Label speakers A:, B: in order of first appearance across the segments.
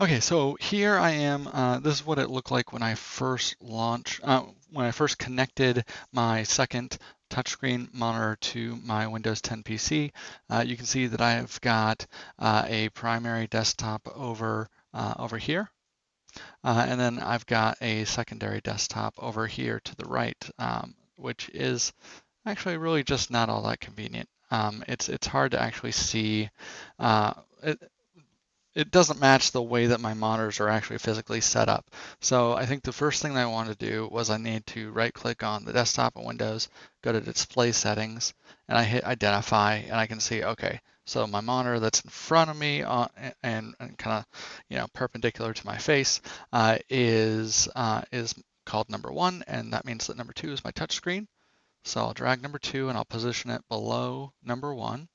A: Okay, so here I am. This is what it looked like when I first connected my second touchscreen monitor to my Windows 10 PC. You can see that I've got a primary desktop over here, and then I've got a secondary desktop over here to the right, which is actually really just not all that convenient. It's hard to actually see. Uh, it, it doesn't match the way that my monitors are actually physically set up. So I think the first thing that I want to do was I need to right click on the desktop in Windows, go to display settings, and I hit identify, and I can see, okay, so my monitor that's in front of me and kind of, perpendicular to my face is called number one, and that means that number two is my touch screen. So I'll drag number two and I'll position it below number one.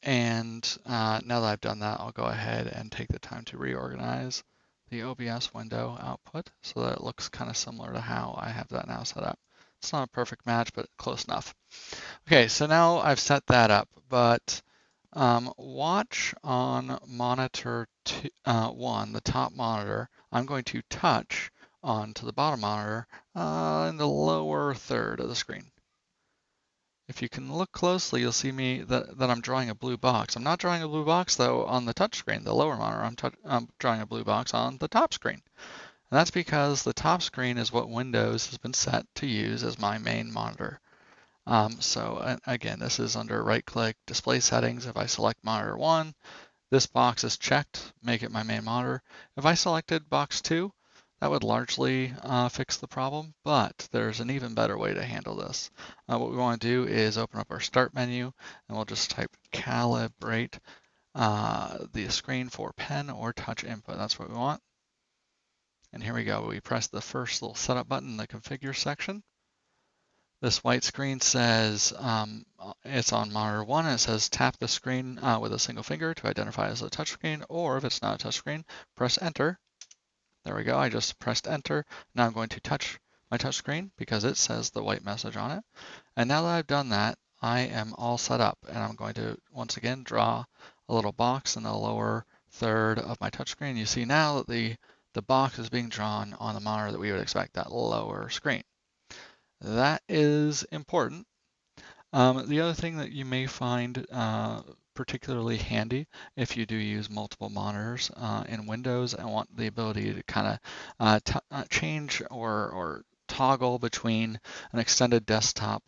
A: And now that I've done that, I'll go ahead and take the time to reorganize the OBS window output so that it looks kind of similar to how I have that now set up. It's not a perfect match, but close enough. Okay, so now I've set that up, but watch on monitor one, the top monitor. I'm going to touch onto the bottom monitor in the lower third of the screen. If you can look closely, you'll see that I'm drawing a blue box. I'm not drawing a blue box though on the touch screen, the lower monitor. I'm drawing a blue box on the top screen. And that's because the top screen is what Windows has been set to use as my main monitor. So again, this is under right click, display settings. If I select monitor one, this box is checked, make it my main monitor. If I selected box two, that would largely fix the problem, but there's an even better way to handle this. What we want to do is open up our start menu and we'll just type calibrate the screen for pen or touch input. That's what we want. And here we go. We press the first little setup button in the configure section. This white screen says it's on monitor one, and it says tap the screen with a single finger to identify as a touchscreen, or if it's not a touchscreen, press enter. There we go, I just pressed enter. Now I'm going to touch my touchscreen because it says the white message on it. And now that I've done that, I am all set up, and I'm going to once again draw a little box in the lower third of my touchscreen. You see now that the box is being drawn on the monitor that we would expect, that lower screen. That is important. The other thing that you may find particularly handy if you do use multiple monitors in Windows and want the ability to kind of change or toggle between an extended desktop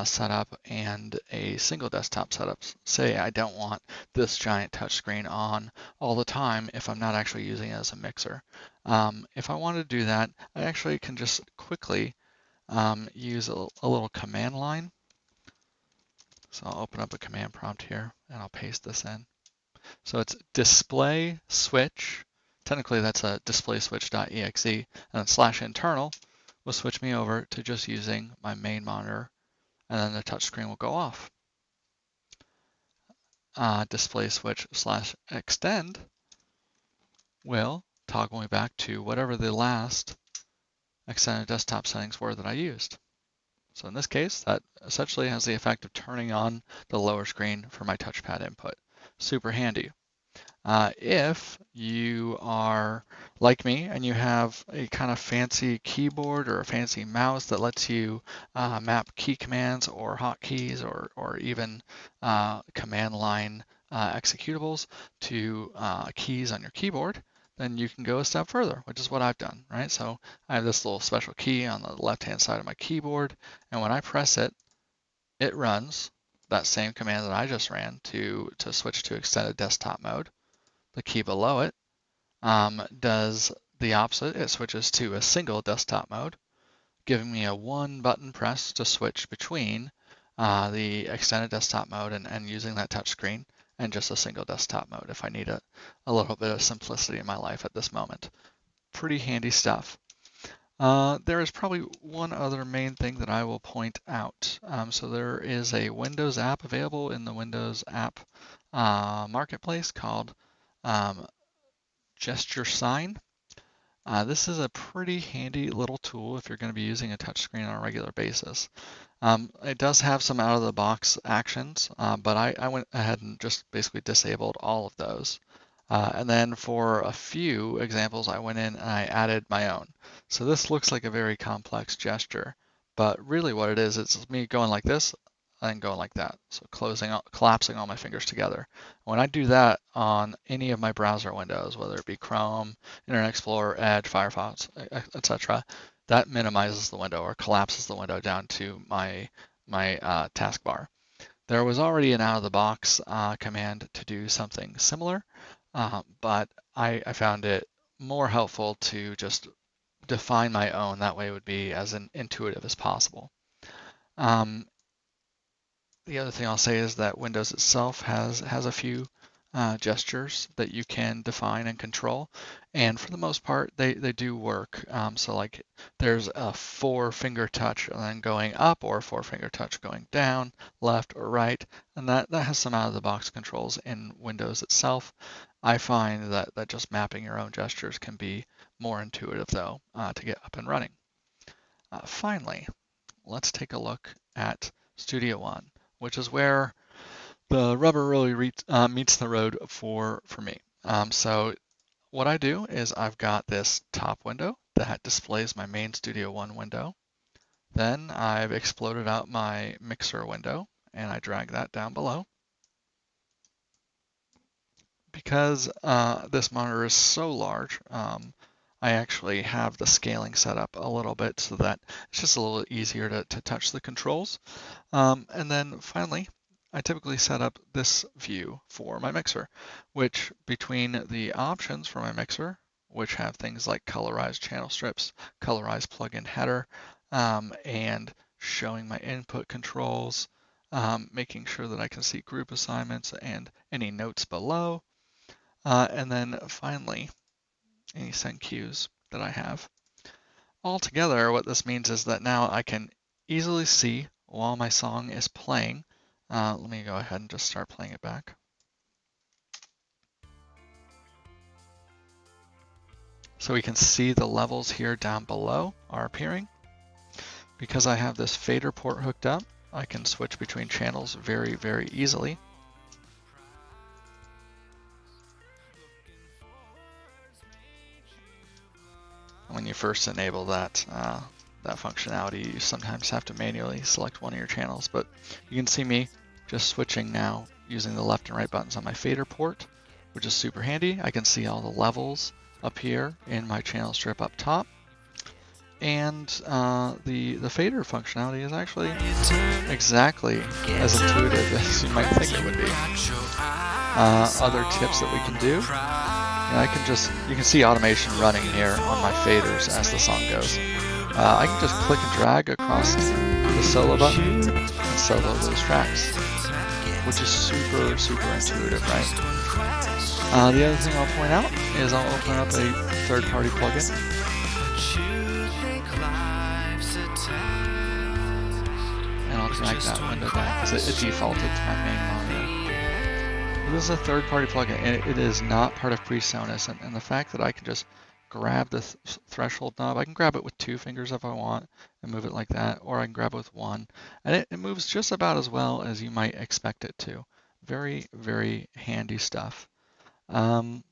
A: setup and a single desktop setup. Say I don't want this giant touchscreen on all the time if I'm not actually using it as a mixer. If I want to do that, I actually can just quickly use a little command line. So I'll open up a command prompt here and I'll paste this in. So it's display switch. Technically that's a display switch.exe, and then /internal will switch me over to just using my main monitor, and then the touchscreen will go off. Display switch /extend will toggle me back to whatever the last extended desktop settings were that I used. So in this case, that essentially has the effect of turning on the lower screen for my touchpad input. Super handy. If you are like me and you have a kind of fancy keyboard or a fancy mouse that lets you map key commands or hotkeys or even command line executables to keys on your keyboard, then you can go a step further, which is what I've done, right? So I have this little special key on the left-hand side of my keyboard, and when I press it, it runs that same command that I just ran to switch to extended desktop mode. The key below it does the opposite. It switches to a single desktop mode, giving me a one button press to switch between the extended desktop mode and using that touchscreen, and just a single desktop mode if I need a little bit of simplicity in my life at this moment. Pretty handy stuff. There is probably one other main thing that I will point out. So there is a Windows app available in the Windows app marketplace called Gesture Sign. This is a pretty handy little tool if you're going to be using a touchscreen on a regular basis. It does have some out-of-the-box actions, but I went ahead and just basically disabled all of those. And then for a few examples, I went in and I added my own. So this looks like a very complex gesture, but really what it is, it's me going like this and going like that. So collapsing all my fingers together. When I do that on any of my browser windows, whether it be Chrome, Internet Explorer, Edge, Firefox, etc., that minimizes the window or collapses the window down to my taskbar. There was already an out-of-the-box command to do something similar, but I found it more helpful to just define my own. That way it would be as intuitive as possible. The other thing I'll say is that Windows itself has a few gestures that you can define and control, and for the most part, they do work. So like there's a 4-finger touch and then going up, or a 4-finger touch going down, left or right, and that has some out-of-the-box controls in Windows itself. I find that just mapping your own gestures can be more intuitive though to get up and running. Finally, let's take a look at Studio One, which is where the rubber really meets the road for me. So what I do is I've got this top window that displays my main Studio One window. Then I've exploded out my mixer window and I drag that down below. Because this monitor is so large, I actually have the scaling set up a little bit so that it's just a little easier to touch the controls. And then finally, I typically set up this view for my mixer, which between the options for my mixer, which have things like colorized channel strips, colorized plugin header, and showing my input controls, making sure that I can see group assignments and any notes below, and then finally, any send cues that I have. Altogether, what this means is that now I can easily see while my song is playing. Let me go ahead and just start playing it back. So we can see the levels here down below are appearing. Because I have this fader port hooked up, I can switch between channels very, very easily. When you first enable that functionality, you sometimes have to manually select one of your channels, but you can see me just switching now using the left and right buttons on my fader port, which is super handy. I can see all the levels appear in my channel strip up top, and the fader functionality is actually exactly as intuitive as you might think it would be. Other tips that we can do, you can see automation running here on my faders as the song goes. I can just click and drag across the solo button and solo those tracks, which is super, super intuitive, right? The other thing I'll point out is I'll open up a third-party plugin. And I'll drag that window down because it defaulted to my main monitor. This is a third-party plugin, and it is not part of PreSonus, and the fact that I can just grab the threshold knob, I can grab it with 2 fingers if I want and move it like that, or I can grab it with 1, and it moves just about as well as you might expect it to. Very, very handy stuff. And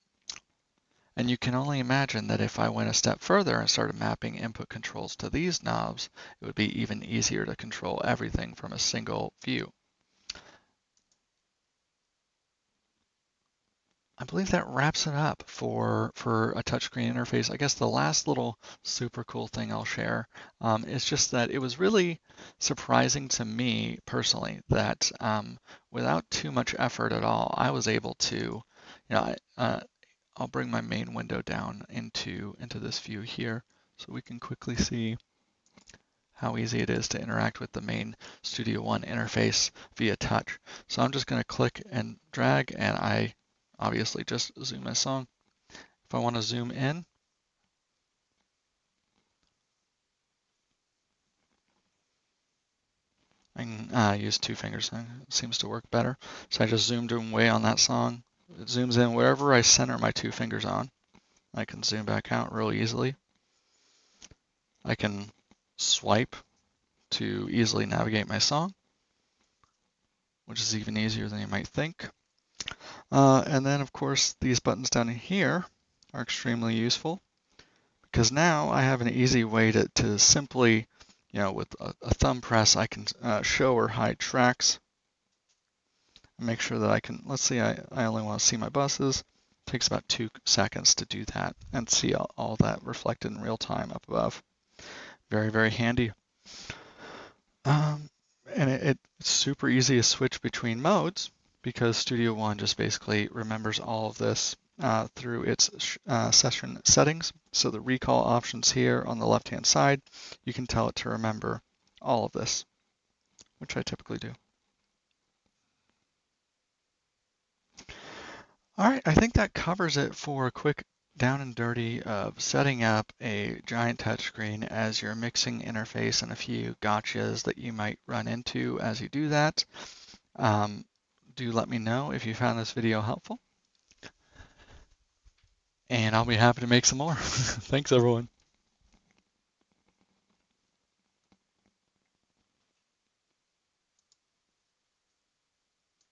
A: you can only imagine that if I went a step further and started mapping input controls to these knobs, it would be even easier to control everything from a single view. I believe that wraps it up for a touchscreen interface. I guess the last little super cool thing I'll share is just that it was really surprising to me personally that without too much effort at all, I was able to, I'll bring my main window down into this view here so we can quickly see how easy it is to interact with the main Studio One interface via touch. So I'm just going to click and drag, and I obviously just zoom my song. If I want to zoom in, I can use 2 fingers. It seems to work better. So I just zoomed away on that song. It zooms in wherever I center my 2 fingers on. I can zoom back out real easily. I can swipe to easily navigate my song, which is even easier than you might think. And then, of course, these buttons down here are extremely useful because now I have an easy way to simply, with a thumb press, I can show or hide tracks and make sure that I can, let's see, I only want to see my buses. It takes about 2 seconds to do that and see all that reflected in real time up above. Very, very handy. And it's super easy to switch between modes because Studio One just basically remembers all of this through its session settings. So the recall options here on the left-hand side, you can tell it to remember all of this, which I typically do. All right, I think that covers it for a quick down and dirty of setting up a giant touchscreen as your mixing interface and a few gotchas that you might run into as you do that. Do let me know if you found this video helpful, and I'll be happy to make some more. Thanks, everyone.